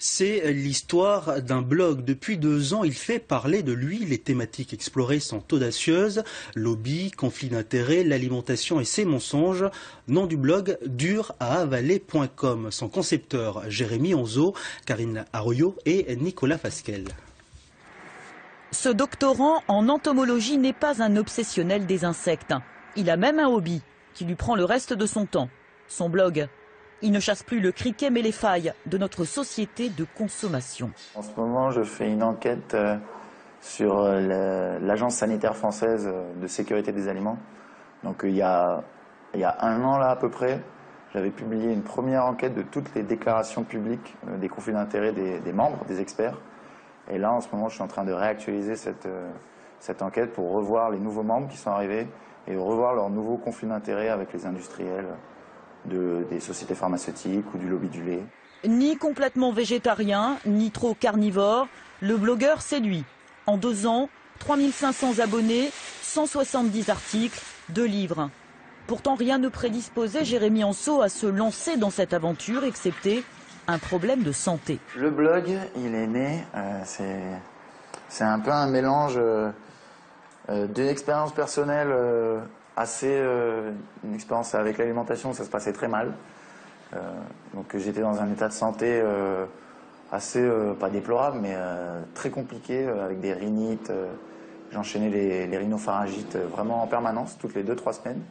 C'est l'histoire d'un blog. Depuis 2 ans, il fait parler de lui. Les thématiques explorées sont audacieuses. Lobby, conflit d'intérêts, l'alimentation et ses mensonges. Nom du blog, dur-à-avaler.com. Son concepteur, Jérémy Onzo, Karine Arroyo et Nicolas Fasquelle. Ce doctorant en entomologie n'est pas un obsessionnel des insectes. Il a même un hobby qui lui prend le reste de son temps, son blog. Il ne chasse plus le criquet mais les failles de notre société de consommation. En ce moment, je fais une enquête sur l'Agence sanitaire française de sécurité des aliments. Donc il y a 1 an là à peu près, j'avais publié une première enquête de toutes les déclarations publiques des conflits d'intérêts des membres, des experts. Et là, en ce moment, je suis en train de réactualiser cette enquête pour revoir les nouveaux membres qui sont arrivés et revoir leurs nouveaux conflits d'intérêts avec les industriels des sociétés pharmaceutiques ou du lobby du lait. Ni complètement végétarien, ni trop carnivore, le blogueur séduit. En 2 ans, 3500 abonnés, 170 articles, 2 livres. Pourtant, rien ne prédisposait Jérémy Onzo à se lancer dans cette aventure, excepté un problème de santé. Le blog, il est né, c'est un peu un mélange d'une expérience personnelle une expérience avec l'alimentation, ça se passait très mal. Donc j'étais dans un état de santé assez, pas déplorable, mais très compliqué, avec des rhinites. J'enchaînais les rhinopharyngites vraiment en permanence, toutes les 2-3 semaines.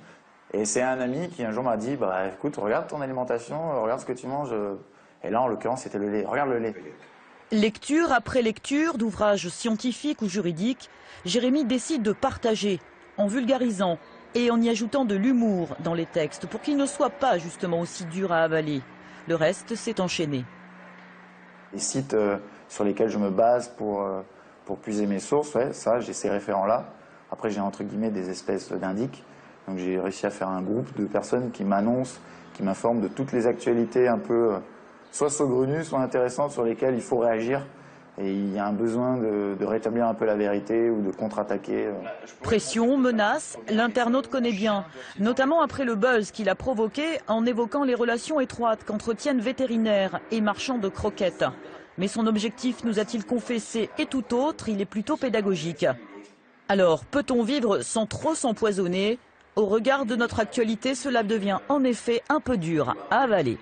Et c'est un ami qui un jour m'a dit, bah, écoute, regarde ton alimentation, regarde ce que tu manges. Et là, en l'occurrence, c'était le lait. Regarde le lait. Lecture après lecture d'ouvrages scientifiques ou juridiques, Jérémy décide de partager en vulgarisant et en y ajoutant de l'humour dans les textes pour qu'ils ne soient pas justement aussi durs à avaler. Le reste s'est enchaîné. Les sites sur lesquels je me base pour puiser mes sources, ouais, ça, j'ai ces référents-là. Après, j'ai entre guillemets des espèces d'indices. Donc j'ai réussi à faire un groupe de personnes qui m'annoncent, qui m'informent de toutes les actualités un peu soit saugrenues, soit intéressantes sur lesquelles il faut réagir. Et il y a un besoin de rétablir un peu la vérité ou de contre-attaquer. Pression, menace, l'internaute connaît bien, notamment après le buzz qu'il a provoqué en évoquant les relations étroites qu'entretiennent vétérinaires et marchands de croquettes. Mais son objectif, nous a-t-il confessé, est tout autre, il est plutôt pédagogique. Alors, peut-on vivre sans trop s'empoisonner? Au regard de notre actualité, cela devient en effet un peu dur à avaler.